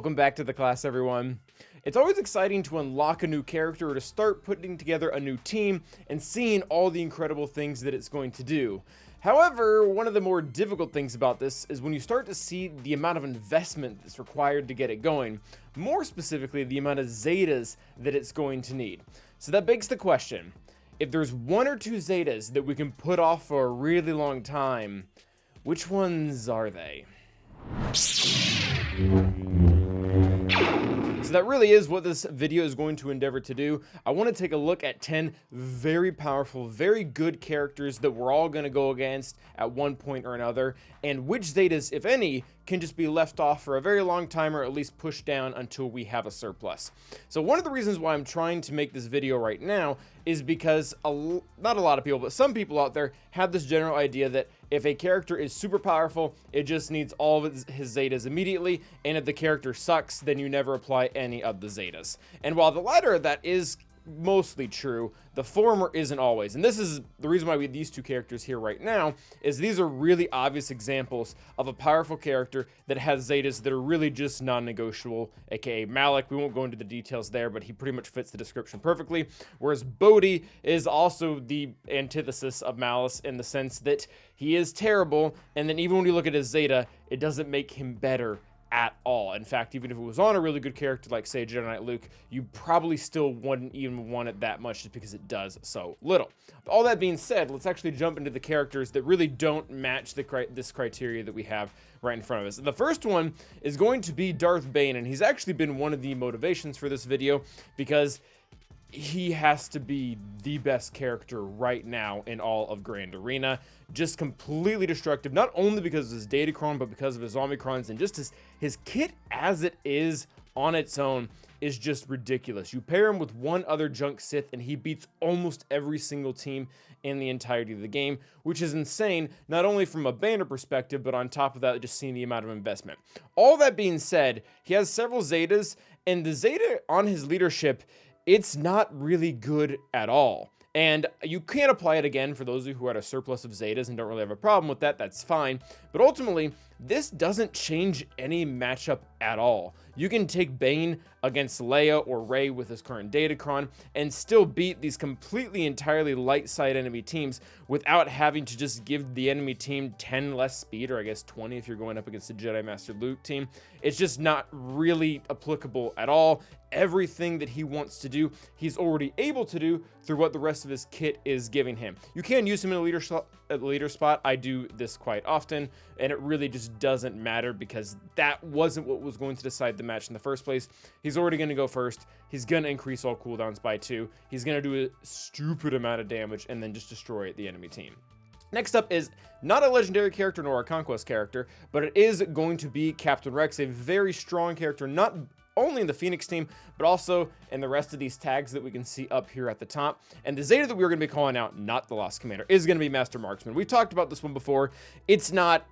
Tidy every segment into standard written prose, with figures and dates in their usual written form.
Welcome back to the class, everyone. It's always exciting to unlock a new character or to start putting together a new team and seeing all the incredible things that it's going to do. However, one of the more difficult things about this is when you start to see the amount of investment that's required to get it going, more specifically the amount of Zetas that it's going to need. So that begs the question, if there's one or two Zetas that we can put off for a really long time, which ones are they? So that really is what this video is going to endeavor to do. I want to take a look at 10 very powerful, very good characters that we're all going to go against at one point or another, and which Zetas, if any, can just be left off for a very long time or at least pushed down until we have a surplus. So one of the reasons why I'm trying to make this video right now is because not a lot of people, but some people out there have this general idea that if a character is super powerful, it just needs all of his Zetas immediately, and if the character sucks, then you never apply any of the Zetas. And while the latter of that is mostly true, the former isn't always. And this is the reason why we have these two characters here right now, is these are really obvious examples of a powerful character that has Zetas that are really just non-negotiable, aka Malik. We won't go into the details there, but he pretty much fits the description perfectly. Whereas Bodhi is also the antithesis of Malice in the sense that he is terrible, and then even when you look at his Zeta, it doesn't make him better at all. In fact, even if it was on a really good character like, say, Jedi Knight Luke, you probably still wouldn't even want it that much just because it does so little. But all that being said, let's actually jump into the characters that really don't match this criteria that we have right in front of us. And the first one is going to be Darth Bane, and he's actually been one of the motivations for this video because he has to be the best character right now in all of Grand Arena. Just completely destructive, not only because of his Datacron, but because of his Omicrons, and just his kit as it is on its own is just ridiculous. You pair him with one other Junk Sith and he beats almost every single team in the entirety of the game, which is insane, not only from a banner perspective, but on top of that, just seeing the amount of investment. All that being said, he has several Zetas, and the Zeta on his leadership, it's not really good at all. And you can apply it again for those of you who are at a surplus of Zetas and don't really have a problem with that, that's fine. But ultimately, this doesn't change any matchup at all. You can take Bane against Leia or Rey with his current Datacron and still beat these completely entirely light side enemy teams without having to just give the enemy team 10 less speed, or I guess 20 if you're going up against the Jedi Master Luke team. It's just not really applicable at all. Everything that he wants to do, he's already able to do through what the rest of his kit is giving him. You can use him in a leader spot. I do this quite often, and it really just doesn't matter because that wasn't what was going to decide the match in the first place. He's already going to go first. He's going to increase all cooldowns by 2. He's going to do a stupid amount of damage and then just destroy the enemy team. Next up is not a legendary character nor a conquest character, but it is going to be Captain Rex, a very strong character, not only in the Phoenix team, but also in the rest of these tags that we can see up here at the top. And the Zeta that we're going to be calling out, not the Lost Commander, is going to be Master Marksman. We've talked about this one before. It's not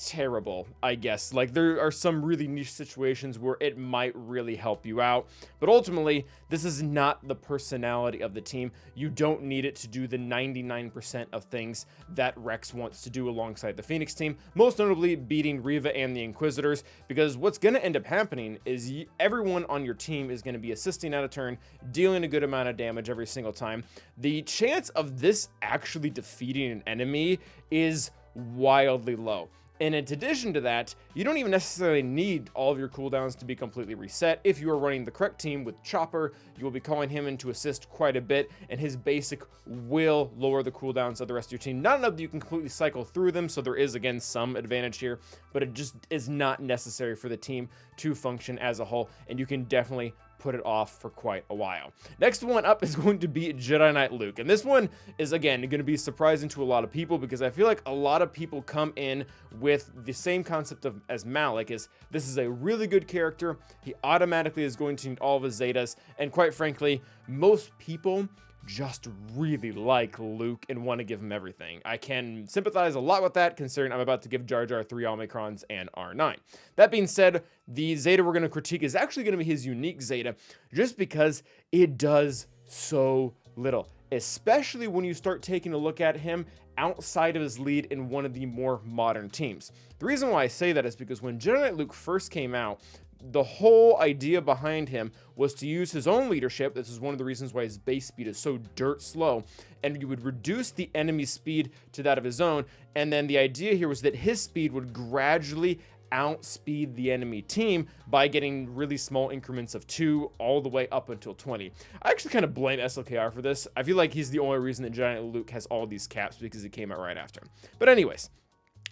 terrible, I guess. Like, there are some really niche situations where it might really help you out, but ultimately this is not the personality of the team. You don't need it to do the 99% of things that Rex wants to do alongside the Phoenix team, most notably beating Reva and the Inquisitors, because what's going to end up happening is everyone on your team is going to be assisting out of turn, dealing a good amount of damage every single time. The chance of this actually defeating an enemy is wildly low. And in addition to that, you don't even necessarily need all of your cooldowns to be completely reset. If you are running the correct team with Chopper, you will be calling him in to assist quite a bit, and his basic will lower the cooldowns of the rest of your team. Not enough that you can completely cycle through them, so there is, again, some advantage here, but it just is not necessary for the team to function as a whole, and you can definitely put it off for quite a while. Next one up is going to be Jedi Knight Luke, and this one is, again, going to be surprising to a lot of people because I feel like a lot of people come in with the same concept as Malik, is this is a really good character, he automatically is going to need all of his Zetas, and quite frankly, most people just really like Luke and want to give him everything. I can sympathize a lot with that, considering I'm about to give Jar Jar 3 Omicrons and R9. That being said, the Zeta we're going to critique is actually going to be his unique Zeta, just because it does so little, especially when you start taking a look at him outside of his lead in one of the more modern teams. The reason why I say that is because when Jedi Knight Luke first came out, the whole idea behind him was to use his own leadership. This is one of the reasons why his base speed is so dirt slow, and you would reduce the enemy's speed to that of his own. And then the idea here was that his speed would gradually outspeed the enemy team by getting really small increments of 2 all the way up until 20. I actually kind of blame SLKR for this. I feel like he's the only reason that Giant Luke has all these caps, because he came out right after him. But anyways,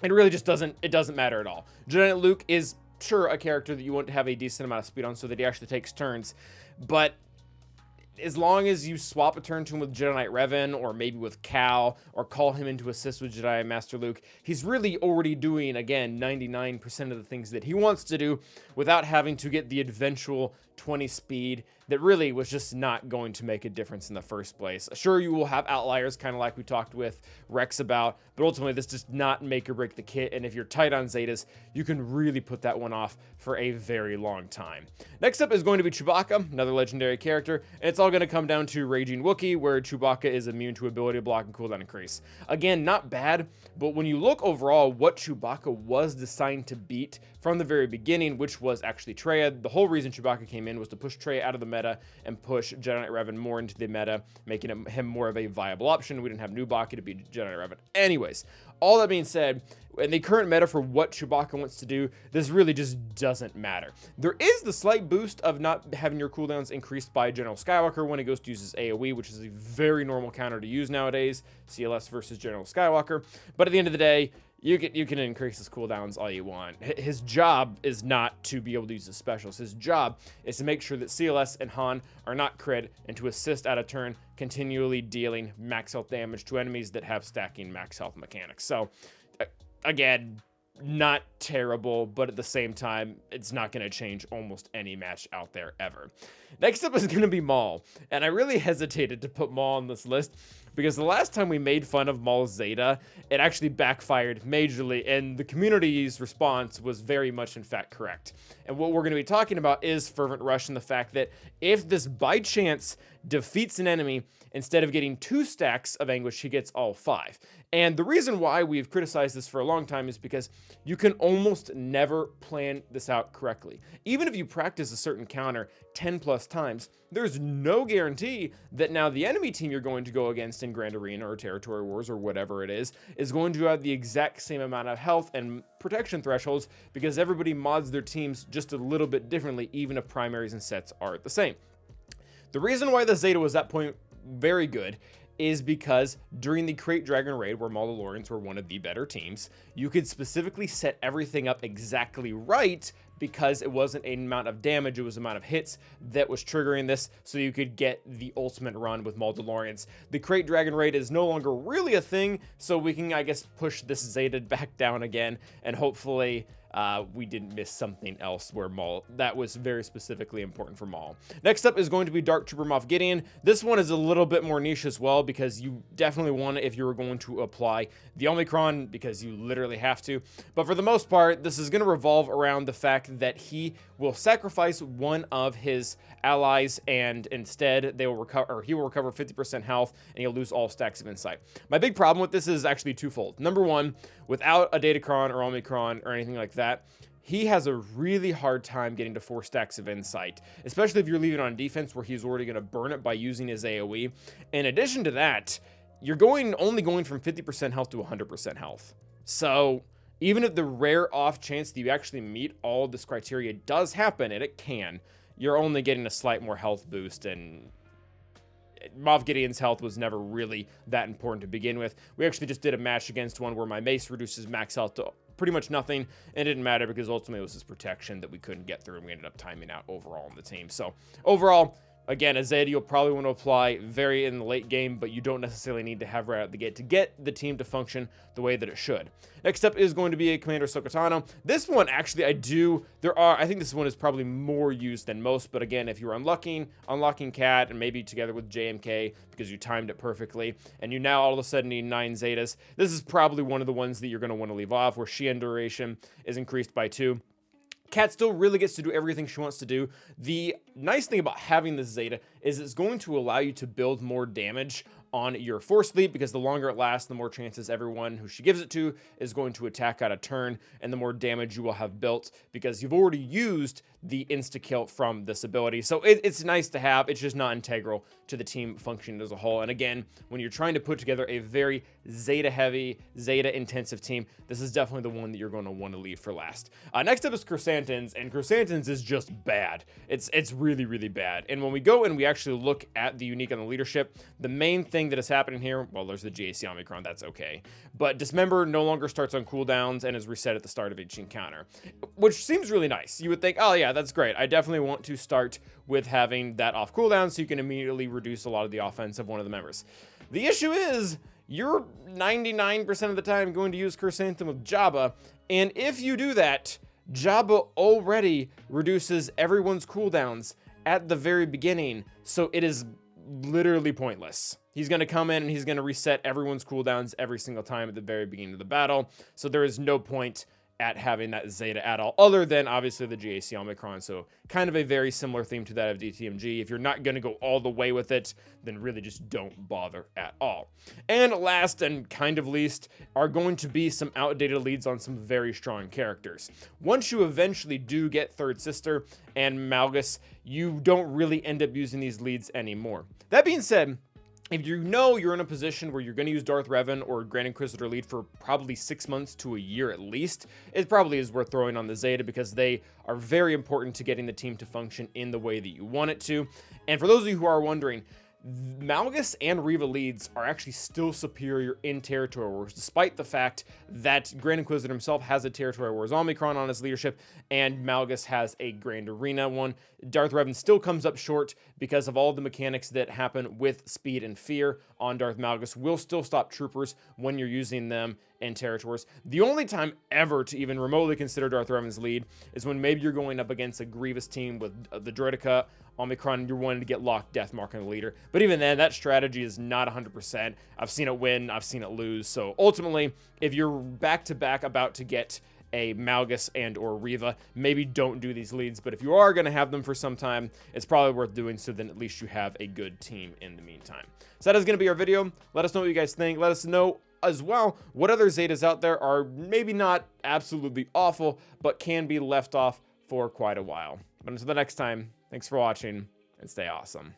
it really just doesn't matter at all. Giant Luke is sure a character that you want to have a decent amount of speed on so that he actually takes turns, but as long as you swap a turn to him with Jedi Knight Revan, or maybe with Cal, or call him in to assist with Jedi Master Luke, he's really already doing, again, 99% of the things that he wants to do without having to get the eventual 20 speed that really was just not going to make a difference in the first place. Sure, you will have outliers, kind of like we talked with Rex about, but ultimately this does not make or break the kit, and if you're tight on Zetas, you can really put that one off for a very long time. Next up is going to be Chewbacca, another legendary character, and it's all going to come down to Raging Wookiee, where Chewbacca is immune to ability block and cooldown increase. Again, not bad, but when you look overall what Chewbacca was designed to beat from the very beginning, which was actually Traya, the whole reason Chewbacca came in was to push Traya out of the meta and push Jedi Knight Revan more into the meta, making him more of a viable option. We didn't have Nubaki to beat Jedi Knight Revan. Anyways, all that being said, in the current meta for what Chewbacca wants to do, this really just doesn't matter. There is the slight boost of not having your cooldowns increased by General Skywalker when he goes to use his AoE, which is a very normal counter to use nowadays, CLS versus General Skywalker. But at the end of the day, you can increase his cooldowns all you want. His job is not to be able to use his specials. His job is to make sure that CLS and Han are not crit, and to assist out of turn, continually dealing max health damage to enemies that have stacking max health mechanics. So, again, not terrible, but at the same time, it's not going to change almost any match out there ever. Next up is going to be Maul, and I really hesitated to put Maul on this list because the last time we made fun of Maul's Zeta, it actually backfired majorly, and the community's response was very much, in fact, correct. And what we're going to be talking about is Fervent Rush, and the fact that if this by chance defeats an enemy, instead of getting 2 stacks of Anguish, he gets all 5. And the reason why we've criticized this for a long time is because you can almost never plan this out correctly. Even if you practice a certain counter 10 plus times, there's no guarantee that now the enemy team you're going to go against in Grand Arena or Territory Wars or whatever it is going to have the exact same amount of health and protection thresholds, because everybody mods their teams just a little bit differently, even if primaries and sets are the same. The reason why the Zeta was that point very good is because during the Crate Dragon raid, where Mandalorians were one of the better teams, you could specifically set everything up exactly right, because it wasn't an amount of damage, it was the amount of hits that was triggering this, so you could get the ultimate run with Mandalorians. The Crate Dragon raid is no longer really a thing, so we can, I guess, push this Zeta back down again, and hopefully we didn't miss something else where Maul, that was very specifically important for Maul. Next up is going to be Dark Trooper Moff Gideon. This one is a little bit more niche as well, because you definitely want it if you were going to apply the Omicron, because you literally have to. But for the most part, this is going to revolve around the fact that he will sacrifice one of his allies, and instead they will recover, or he will recover 50% health, and he'll lose all stacks of insight. My big problem with this is actually twofold. Number one, without a Datacron or Omicron or anything like that, he has a really hard time getting to 4 stacks of insight, especially if you're leaving on defense where he's already going to burn it by using his AoE. In addition to that, you're only going from 50% health to 100% health. So even if the rare off chance that you actually meet all this criteria does happen, and it can, you're only getting a slight more health boost, and Moff Gideon's health was never really that important to begin with. We actually just did a match against one where my mace reduces max health to pretty much nothing, and it didn't matter because ultimately it was his protection that we couldn't get through, and we ended up timing out overall in the team. So overall, again, a Zeta you'll probably want to apply very in the late game, but you don't necessarily need to have right out the gate to get the team to function the way that it should. Next up is going to be a Commander Sokotano. This one, actually, I think this one is probably more used than most, but again, if you're unlocking Cat, and maybe together with JMK, because you timed it perfectly, and you now all of a sudden need 9 Zetas, this is probably one of the ones that you're going to want to leave off, where Xian duration is increased by 2. Kat still really gets to do everything she wants to do. The nice thing about having this Zeta is it's going to allow you to build more damage on your Force Leap, because the longer it lasts, the more chances everyone who she gives it to is going to attack out of turn, and the more damage you will have built because you've already used the insta-kill from this ability. So it's nice to have. It's just not integral to the team functioning as a whole. And again, when you're trying to put together a very Zeta-heavy, Zeta-intensive team, this is definitely the one that you're going to want to leave for last. Next up is Chrysanthemums, and Chrysanthemums is just bad. It's really, really bad. And when we go and we actually look at the unique on the leadership, the main thing that is happening here, well, there's the GAC Omicron, that's okay. But Dismember no longer starts on cooldowns and is reset at the start of each encounter, which seems really nice. You would think, oh yeah, that's great. I definitely want to start with having that off cooldown so you can immediately reduce a lot of the offense of one of the members. The issue is, you're 99% of the time going to use Chrysanthemum with Jabba, and if you do that, Jabba already reduces everyone's cooldowns at the very beginning, so it is literally pointless. He's going to come in and he's going to reset everyone's cooldowns every single time at the very beginning of the battle, so there is no point at having that Zeta at all, other than obviously the GAC Omicron. So kind of a very similar theme to that of DTMG. If you're not going to go all the way with it, then really just don't bother at all. And last and kind of least are going to be some outdated leads on some very strong characters. Once you eventually do get Third Sister and Malgus, you don't really end up using these leads anymore. That being said, if you know you're in a position where you're going to use Darth Revan or Grand Inquisitor lead for probably 6 months to a year at least, it probably is worth throwing on the Zeta, because they are very important to getting the team to function in the way that you want it to. And for those of you who are wondering, Malgus and Reva leads are actually still superior in Territory Wars, despite the fact that Grand Inquisitor himself has a Territory Wars Omicron on his leadership, and Malgus has a Grand Arena one. Darth Revan still comes up short because of all the mechanics that happen with Speed and Fear on Darth Malgus will still stop troopers when you're using them in Territories. The only time ever to even remotely consider Darth Revan's lead is when maybe you're going up against a Grievous team with the Droideka Omicron, and you're wanting to get locked Death Mark on the leader. But even then, that strategy is not 100%. I've seen it win, I've seen it lose. So ultimately, if you're back-to-back about to get a Malgus and or Reva, maybe don't do these leads. But if you are going to have them for some time, it's probably worth doing, so then at least you have a good team in the meantime. So that is going to be our video. Let us know what you guys think. Let us know as well what other Zetas out there are maybe not absolutely awful, but can be left off for quite a while. But until the next time, thanks for watching, and stay awesome.